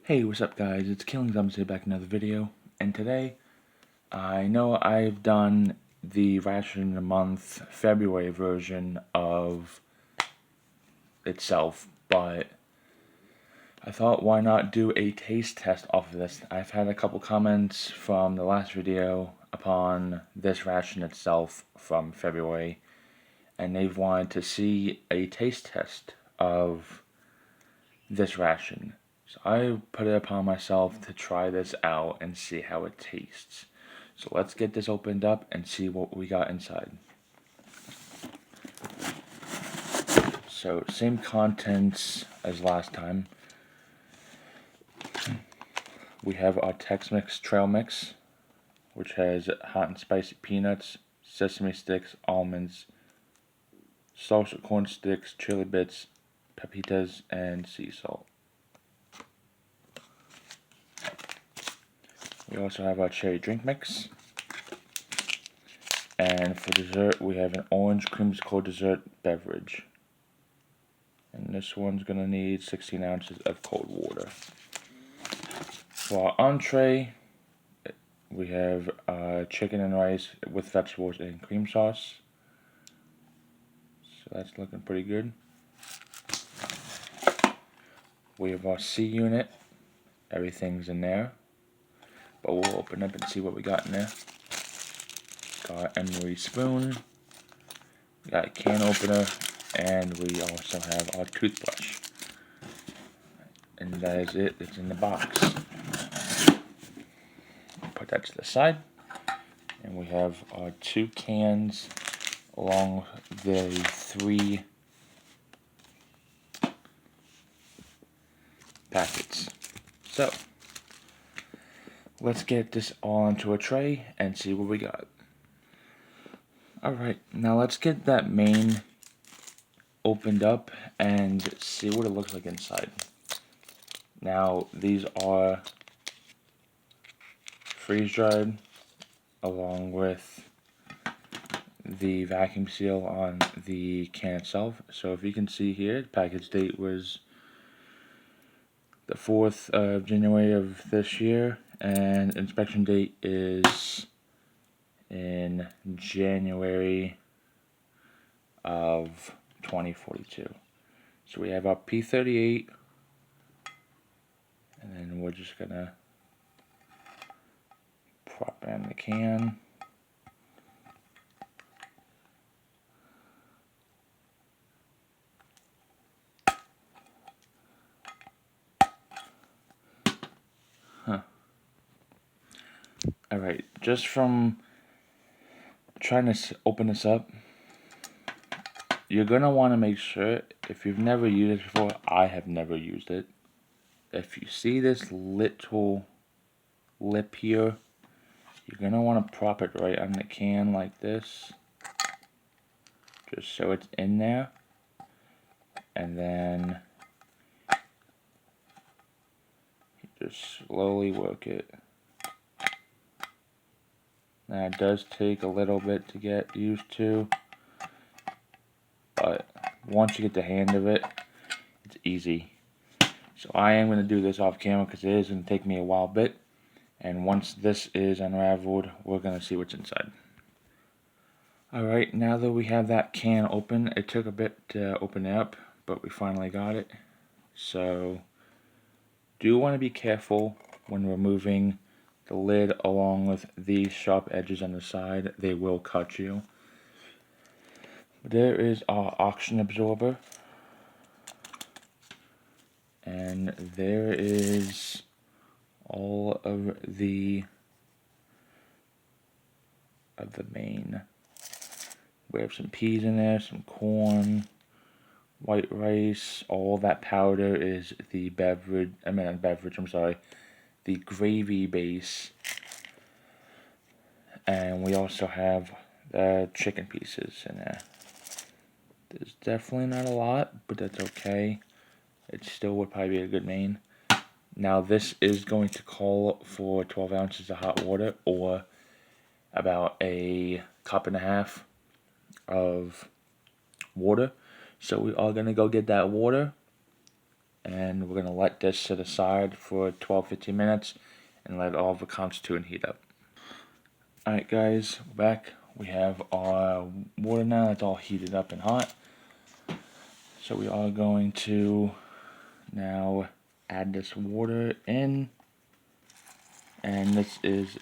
Hey, what's up guys, it's Killing Thumbs here back in another video, and today, I know I've done the Ration in a Month February version of itself, but I thought why not do a taste test off of this. I've had a couple comments from the last video upon this ration itself from February, and they've wanted to see a taste test of this ration. So I put it upon myself to try this out and see how it tastes. So let's get this opened up and see what we got inside. So same contents as last time. We have our Tex-Mex trail mix, which has hot and spicy peanuts, sesame sticks, almonds, salsa corn sticks, chili bits, pepitas, and sea salt. We also have our cherry drink mix. And for dessert, we have an orange creamsicle dessert beverage. And this one's going to need 16 ounces of cold water. For our entree, we have chicken and rice with vegetables and cream sauce. So that's looking pretty good. We have our C unit. Everything's in there. But we'll open up and see what we got in there. Got our emery spoon. We got a can opener. And we also have our toothbrush. And that is it. It's in the box. Put that to the side. And we have our 2 cans along the 3 packets. So, let's get this all onto a tray and see what we got. Alright, now let's get that main opened up and see what it looks like inside. Now, these are freeze dried along with the vacuum seal on the can itself. So if you can see here, the package date was the 4th of January of this year, and inspection date is in January of 2042. So we have our P38, and then we're just gonna prop in the can. Alright, just from trying to open this up, you're going to want to make sure, if you've never used it before, I have never used it. If you see this little lip here, you're going to want to prop it right on the can like this, just so it's in there, and then just slowly work it. Now it does take a little bit to get used to, but once you get the hang of it, it's easy. So I am going to do this off camera because it is going to take me a while bit, and once this is unraveled, we're going to see what's inside. Alright, now that we have that can open, it took a bit to open it up, but we finally got it. So, do want to be careful when removing the lid along with these sharp edges on the side. They will cut you. There is our oxygen absorber, and there is all of the main. We have some peas in there, some corn, white rice. All that powder is the beverage. The gravy base, and we also have the chicken pieces in there. There's definitely not a lot, but that's okay. It still would probably be a good main. Now this is going to call for 12 ounces of hot water, or about a cup and a half of water. So we are going to go get that water, and we're going to let this sit aside for 12-15 minutes and let all of it constitute and heat up. Alright guys, we're back. We have our water now. It's all heated up and hot. So we are going to now add this water in. And this is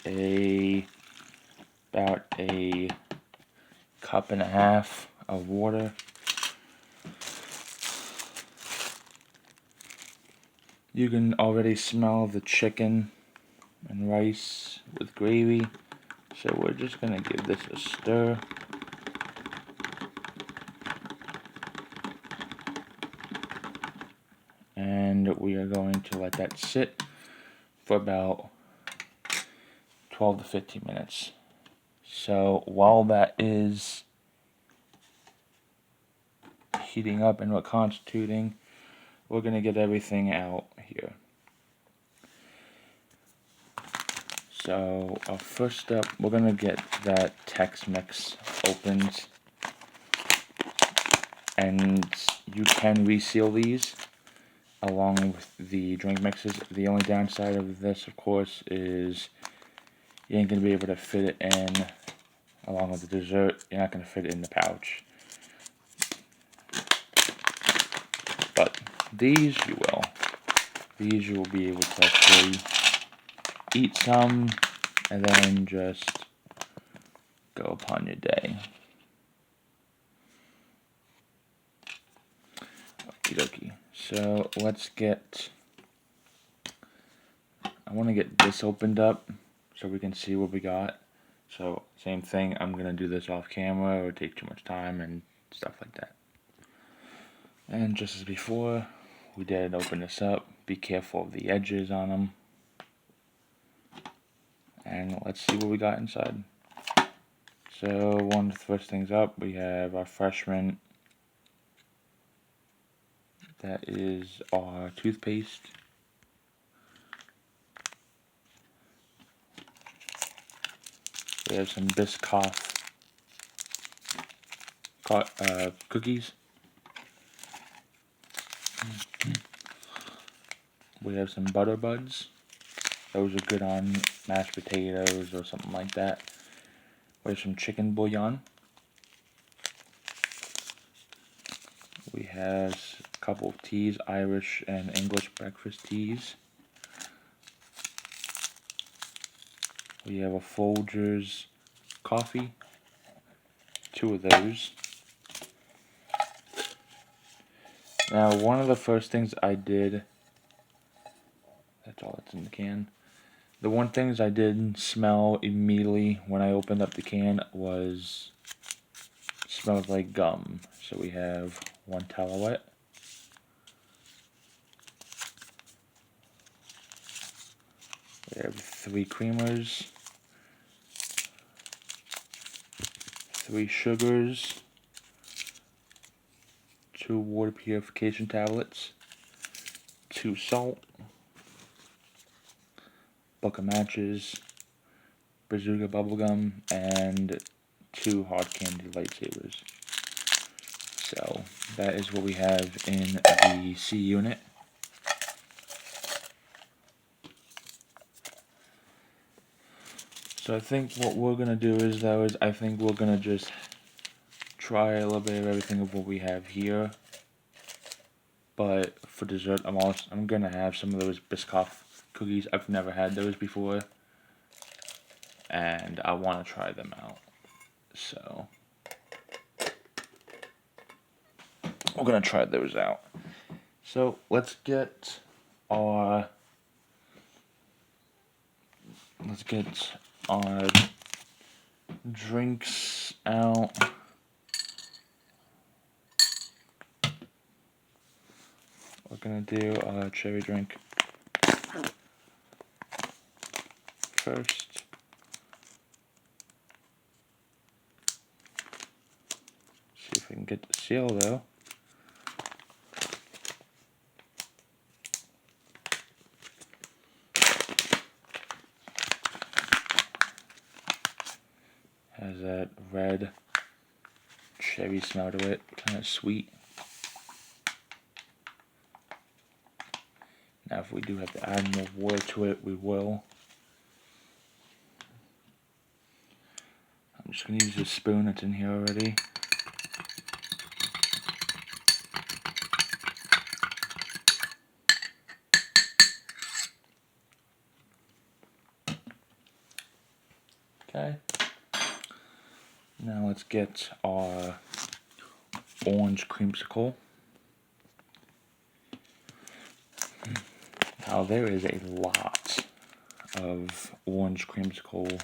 about a cup and a half of water. You can already smell the chicken and rice with gravy. So we're just going to give this a stir. And we are going to let that sit for about 12 to 15 minutes. So while that is heating up and we're constituting, we're going to get everything out here. So our first step, we're going to get that Tex-Mex opened. And you can reseal these along with the drink mixes. The only downside of this, of course, is you ain't going to be able to fit it in along with the dessert. You're not going to fit it in the pouch. But these you will. These you will be able to actually eat some and then just go upon your day. Okie dokie. So let's get, I want to get this opened up so we can see what we got. So same thing, I'm going to do this off camera or take too much time and stuff like that. And just as before, we did open this up. Be careful of the edges on them. And let's see what we got inside. So one of the first things up, we have our fresh mint. That is our toothpaste. We have some Biscoff cookies. We have some butter buds. Those are good on mashed potatoes or something like that. We have some chicken bouillon. We have a couple of teas, Irish and English breakfast teas. We have a Folgers coffee, 2 of those. Now, one of the first things I did, that's all that's in the can. The one things I did smell immediately when I opened up the can was, smelled like gum. So we have 1 Tallawet. We have 3 creamers, 3 sugars, 2 water purification tablets, 2 salt, book of matches, bazooka bubblegum, and 2 hard candy lightsabers. So that is what we have in the C unit. So I think what we're going to do is, I think we're going to just try a little bit of everything of what we have here. But for dessert, I'm going to have some of those Biscoff cookies. I've never had those before. And I want to try them out. So we're going to try those out. So let's get our drinks out. We're gonna do a cherry drink first. See if we can get the seal though. Has that red cherry smell to it, kind of sweet. Now if we do have to add more water to it, we will. I'm just going to use this spoon that's in here already. Okay. Now let's get our orange creamsicle. Now there is a lot of orange creamsicle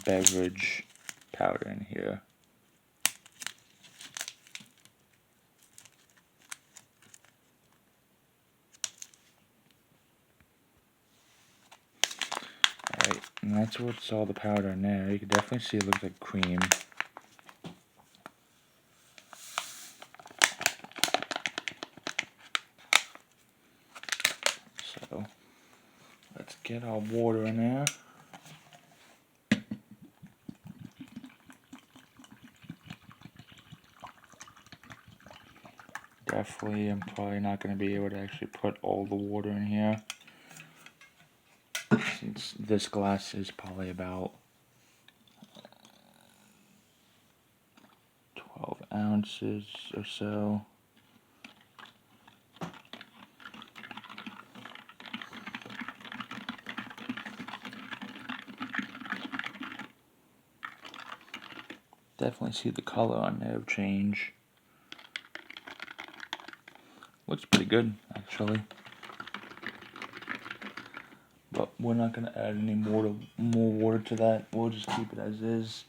beverage powder in here. Alright, and that's what's all the powder in there. You can definitely see it looks like cream. So, let's get our water in there. Definitely, I'm probably not going to be able to actually put all the water in here, since this glass is probably about 12 ounces or so. Definitely see the color on there change. Looks pretty good, actually. But we're not going to add any more water to that. We'll just keep it as is.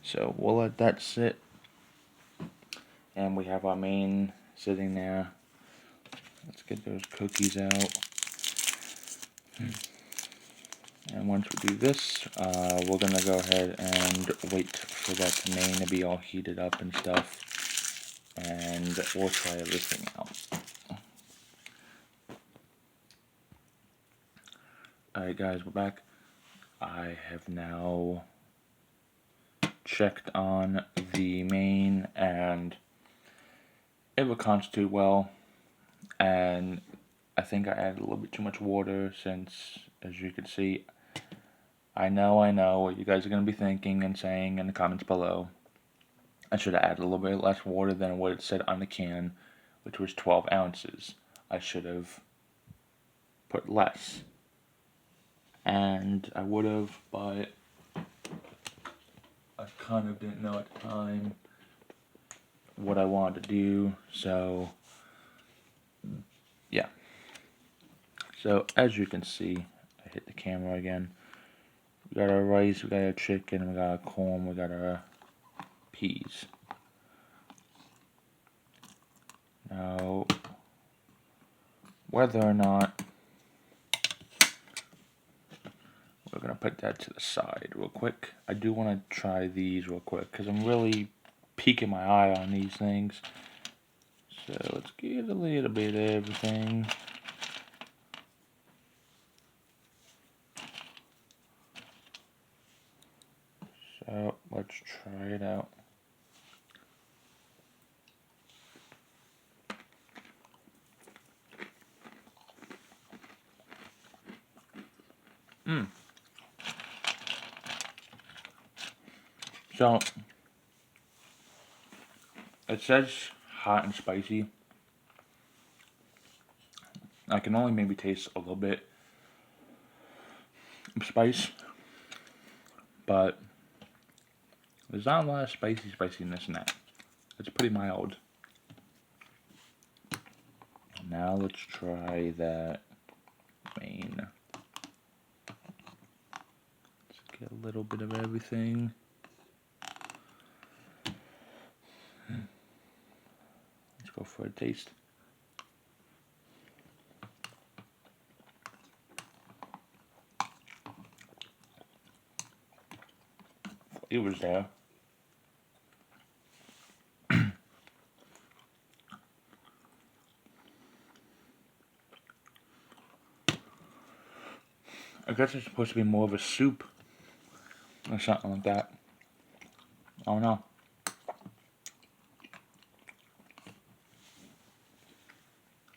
So we'll let that sit. And we have our main sitting there. Let's get those cookies out. And once we do this, we're going to go ahead and wait for that main to be all heated up and stuff. And we'll try everything out. Alright guys, we're back. I have now checked on the main and it will constitute well. And I think I added a little bit too much water since, as you can see, I know what you guys are going to be thinking and saying in the comments below. I should have added a little bit less water than what it said on the can, which was 12 ounces. I should have put less. And I would have, but I kind of didn't know at the time what I wanted to do, so yeah. So as you can see, I hit the camera again. We got our rice, we got our chicken, we got our corn, we got our peas. Now, whether or not, we're going to put that to the side real quick. I do want to try these real quick because I'm really peeking my eye on these things. So let's get a little bit of everything. So let's try it out. So it says hot and spicy. I can only maybe taste a little bit of spice, but there's not a lot of spiciness in that. It's pretty mild. Now let's try that main. Let's get a little bit of everything. Let's go for a taste. It was there. I guess it's supposed to be more of a soup or something like that. I don't know.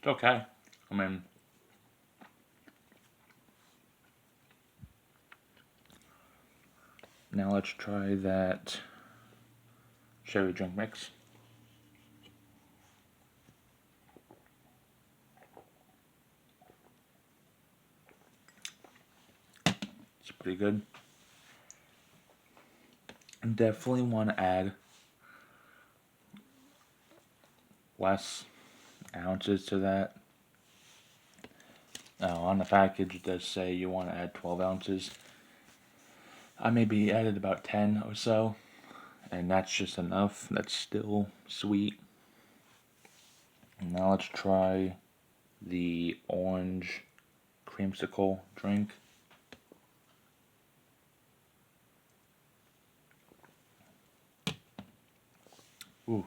It's okay. I mean, now let's try that cherry drink mix. It's pretty good. Definitely want to add less ounces to that. Now, on the package it does say you want to add 12 ounces. I maybe added about 10 or so, and that's just enough. That's still sweet. Now let's try the orange creamsicle drink. Ooh,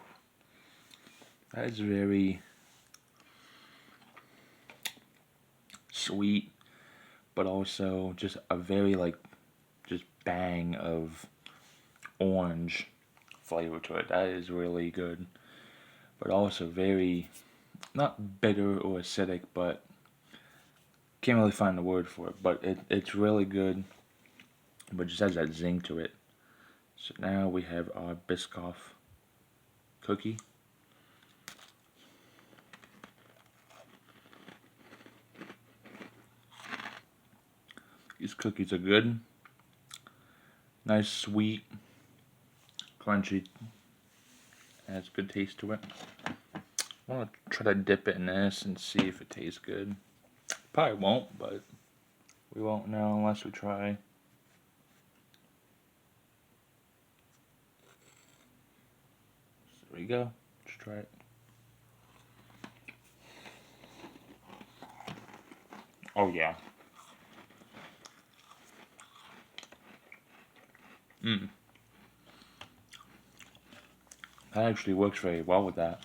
that is very sweet, but also just a very just bang of orange flavor to it. That is really good, but also very, not bitter or acidic, but can't really find the word for it, but it's really good, but just has that zing to it. So now we have our Biscoff Cookie. These cookies are good. Nice, sweet, crunchy. Has good taste to it. I want to try to dip it in this and see if it tastes good. Probably won't, but we won't know unless we try. So there we go. Let's try it. Oh yeah. That actually works very well with that.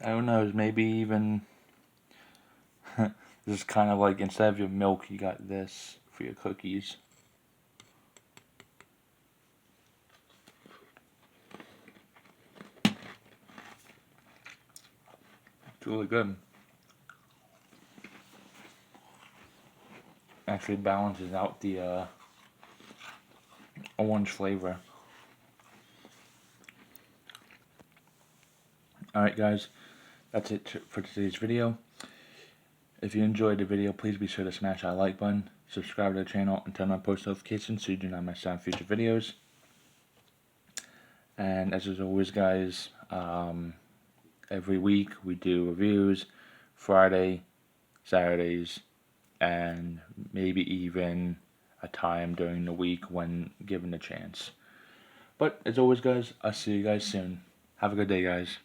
I don't know, maybe even this is kind of like, instead of your milk, you got this for your cookies. It's really good. Actually balances out the orange flavor. Alright guys, that's it for today's video. If you enjoyed the video, please be sure to smash that like button, subscribe to the channel, and turn on post notifications so you do not miss out on future videos. And as always guys, every week we do reviews, Friday, Saturdays, and maybe even a time during the week when given the chance. But as always guys, I'll see you guys soon. Have a good day guys.